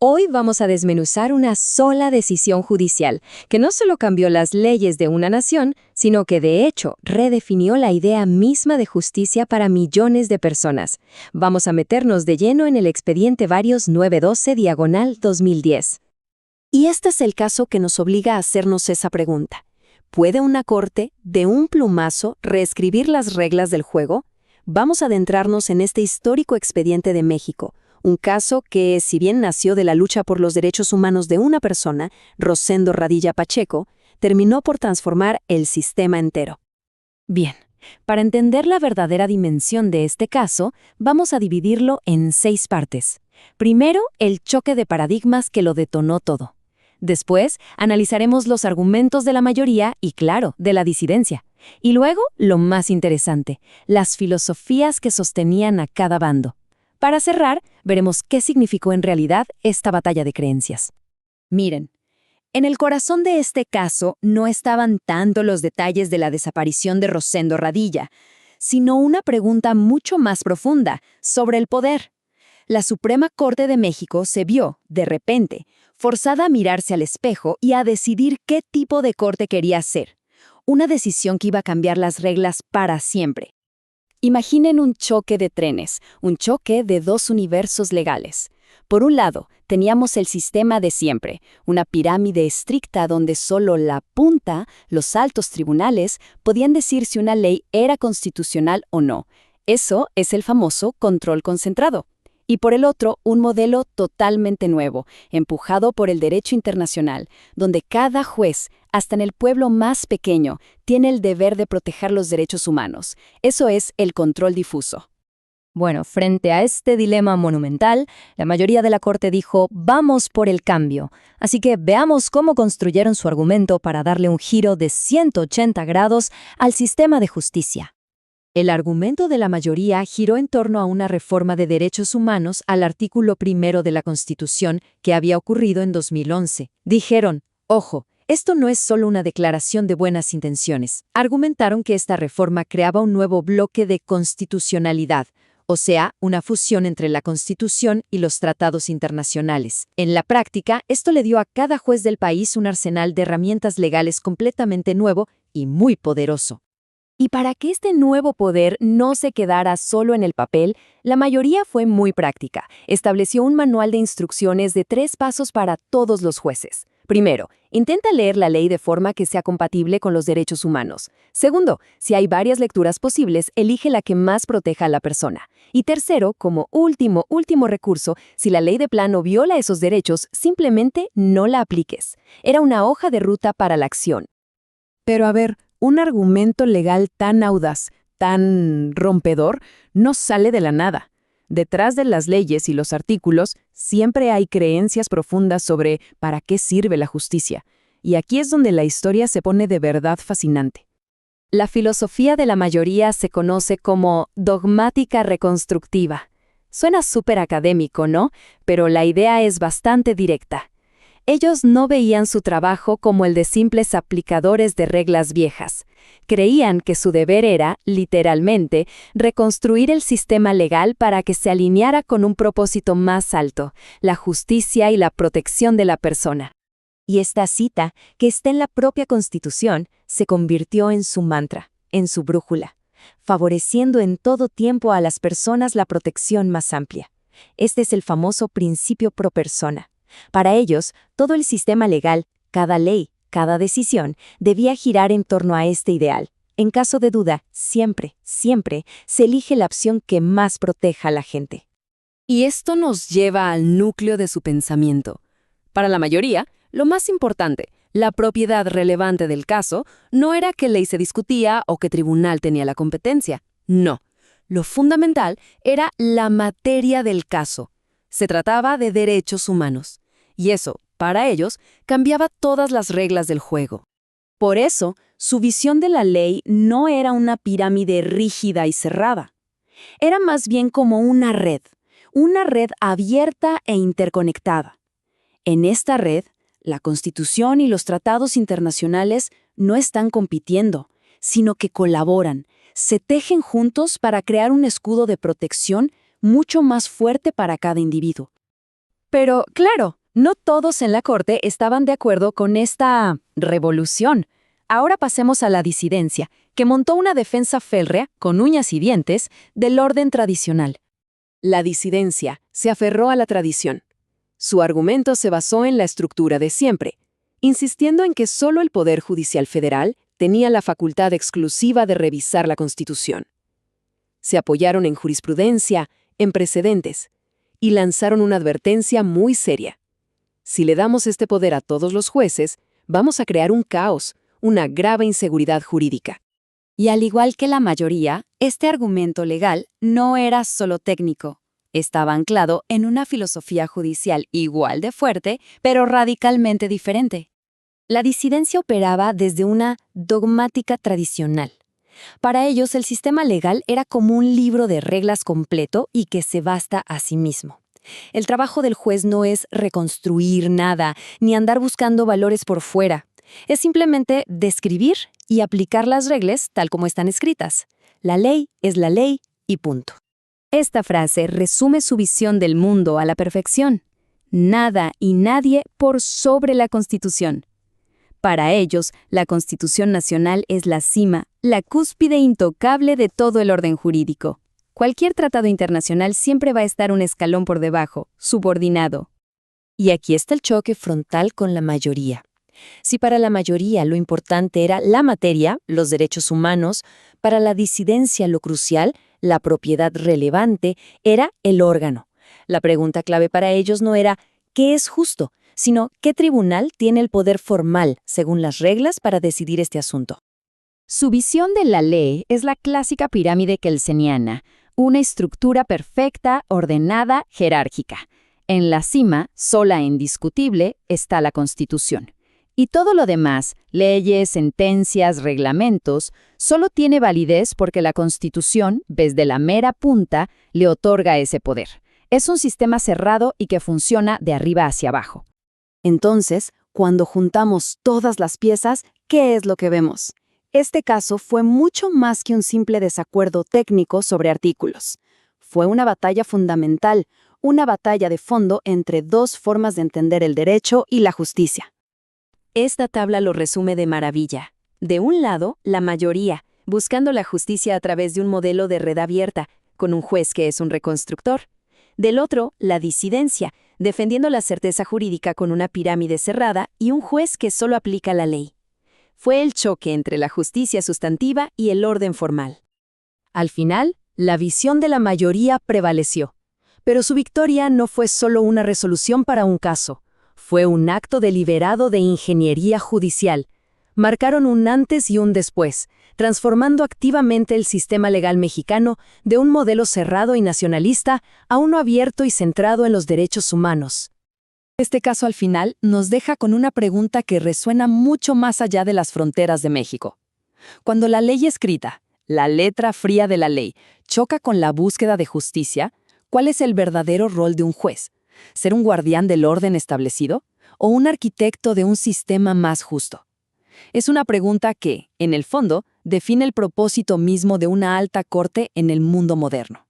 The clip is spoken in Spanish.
Hoy vamos a desmenuzar una sola decisión judicial, que no solo cambió las leyes de una nación, sino que de hecho redefinió la idea misma de justicia para millones de personas. Vamos a meternos de lleno en el expediente Varios 912/2010. Y este es el caso que nos obliga a hacernos esa pregunta. ¿Puede una corte, de un plumazo, reescribir las reglas del juego? Vamos a adentrarnos en este histórico expediente de México, un caso que, si bien nació de la lucha por los derechos humanos de una persona, Rosendo Radilla Pacheco, terminó por transformar el sistema entero. Bien, para entender la verdadera dimensión de este caso, vamos a dividirlo en 6 partes. Primero, el choque de paradigmas que lo detonó todo. Después, analizaremos los argumentos de la mayoría y, claro, de la disidencia. Y luego, lo más interesante, las filosofías que sostenían a cada bando. Para cerrar, veremos qué significó en realidad esta batalla de creencias. Miren, en el corazón de este caso no estaban tanto los detalles de la desaparición de Rosendo Radilla, sino una pregunta mucho más profunda sobre el poder. La Suprema Corte de México se vio, de repente, forzada a mirarse al espejo y a decidir qué tipo de corte quería ser. Una decisión que iba a cambiar las reglas para siempre. Imaginen un choque de trenes, un choque de 2 universos legales. Por un lado, teníamos el sistema de siempre, una pirámide estricta donde solo la punta, los altos tribunales, podían decir si una ley era constitucional o no. Eso es el famoso control concentrado. Y por el otro, un modelo totalmente nuevo, empujado por el derecho internacional, donde cada juez, hasta en el pueblo más pequeño, tiene el deber de proteger los derechos humanos. Eso es el control difuso. Bueno, frente a este dilema monumental, la mayoría de la Corte dijo, vamos por el cambio. Así que veamos cómo construyeron su argumento para darle un giro de 180 grados al sistema de justicia. El argumento de la mayoría giró en torno a una reforma de derechos humanos al artículo 1 de la Constitución que había ocurrido en 2011. Dijeron, ojo, esto no es solo una declaración de buenas intenciones. Argumentaron que esta reforma creaba un nuevo bloque de constitucionalidad, o sea, una fusión entre la Constitución y los tratados internacionales. En la práctica, esto le dio a cada juez del país un arsenal de herramientas legales completamente nuevo y muy poderoso. Y para que este nuevo poder no se quedara solo en el papel, la mayoría fue muy práctica. Estableció un manual de instrucciones de 3 pasos para todos los jueces. Primero, intenta leer la ley de forma que sea compatible con los derechos humanos. Segundo, si hay varias lecturas posibles, elige la que más proteja a la persona. Y tercero, como último recurso, si la ley de plano viola esos derechos, simplemente no la apliques. Era una hoja de ruta para la acción. Pero a ver, un argumento legal tan audaz, tan rompedor, no sale de la nada. Detrás de las leyes y los artículos siempre hay creencias profundas sobre para qué sirve la justicia. Y aquí es donde la historia se pone de verdad fascinante. La filosofía de la mayoría se conoce como dogmática reconstructiva. Suena súper académico, ¿no? Pero la idea es bastante directa. Ellos no veían su trabajo como el de simples aplicadores de reglas viejas. Creían que su deber era, literalmente, reconstruir el sistema legal para que se alineara con un propósito más alto, la justicia y la protección de la persona. Y esta cita, que está en la propia Constitución, se convirtió en su mantra, en su brújula, favoreciendo en todo tiempo a las personas la protección más amplia. Este es el famoso principio pro persona. Para ellos, todo el sistema legal, cada ley, cada decisión, debía girar en torno a este ideal. En caso de duda, siempre se elige la opción que más proteja a la gente. Y esto nos lleva al núcleo de su pensamiento. Para la mayoría, lo más importante, la propiedad relevante del caso, no era qué ley se discutía o qué tribunal tenía la competencia. No. Lo fundamental era la materia del caso. Se trataba de derechos humanos. Y eso, para ellos, cambiaba todas las reglas del juego. Por eso, su visión de la ley no era una pirámide rígida y cerrada. Era más bien como una red abierta e interconectada. En esta red, la Constitución y los tratados internacionales no están compitiendo, sino que colaboran, se tejen juntos para crear un escudo de protección mucho más fuerte para cada individuo. Pero, claro, no todos en la corte estaban de acuerdo con esta revolución. Ahora pasemos a la disidencia, que montó una defensa férrea, con uñas y dientes, del orden tradicional. La disidencia se aferró a la tradición. Su argumento se basó en la estructura de siempre, insistiendo en que solo el Poder Judicial Federal tenía la facultad exclusiva de revisar la Constitución. Se apoyaron en jurisprudencia, en precedentes, y lanzaron una advertencia muy seria. Si le damos este poder a todos los jueces, vamos a crear un caos, una grave inseguridad jurídica. Y al igual que la mayoría, este argumento legal no era solo técnico. Estaba anclado en una filosofía judicial igual de fuerte, pero radicalmente diferente. La disidencia operaba desde una dogmática tradicional. Para ellos, el sistema legal era como un libro de reglas completo y que se basta a sí mismo. El trabajo del juez no es reconstruir nada, ni andar buscando valores por fuera. Es simplemente describir y aplicar las reglas tal como están escritas. La ley es la ley y punto. Esta frase resume su visión del mundo a la perfección. Nada y nadie por sobre la Constitución. Para ellos, la Constitución Nacional es la cima, la cúspide intocable de todo el orden jurídico. Cualquier tratado internacional siempre va a estar un escalón por debajo, subordinado. Y aquí está el choque frontal con la mayoría. Si para la mayoría lo importante era la materia, los derechos humanos, para la disidencia lo crucial, la propiedad relevante, era el órgano. La pregunta clave para ellos no era ¿qué es justo?, sino ¿qué tribunal tiene el poder formal, según las reglas, para decidir este asunto? Su visión de la ley es la clásica pirámide kelseniana, una estructura perfecta, ordenada, jerárquica. En la cima, sola e indiscutible, está la Constitución. Y todo lo demás, leyes, sentencias, reglamentos, solo tiene validez porque la Constitución, desde la mera punta, le otorga ese poder. Es un sistema cerrado y que funciona de arriba hacia abajo. Entonces, cuando juntamos todas las piezas, ¿qué es lo que vemos? Este caso fue mucho más que un simple desacuerdo técnico sobre artículos. Fue una batalla fundamental, una batalla de fondo entre dos formas de entender el derecho y la justicia. Esta tabla lo resume de maravilla. De un lado, la mayoría, buscando la justicia a través de un modelo de red abierta, con un juez que es un reconstructor. Del otro, la disidencia, defendiendo la certeza jurídica con una pirámide cerrada y un juez que solo aplica la ley. Fue el choque entre la justicia sustantiva y el orden formal. Al final, la visión de la mayoría prevaleció. Pero su victoria no fue solo una resolución para un caso. Fue un acto deliberado de ingeniería judicial. Marcaron un antes y un después, transformando activamente el sistema legal mexicano de un modelo cerrado y nacionalista a uno abierto y centrado en los derechos humanos. Este caso al final nos deja con una pregunta que resuena mucho más allá de las fronteras de México. Cuando la ley escrita, la letra fría de la ley, choca con la búsqueda de justicia, ¿cuál es el verdadero rol de un juez? ¿Ser un guardián del orden establecido o un arquitecto de un sistema más justo? Es una pregunta que, en el fondo, define el propósito mismo de una alta corte en el mundo moderno.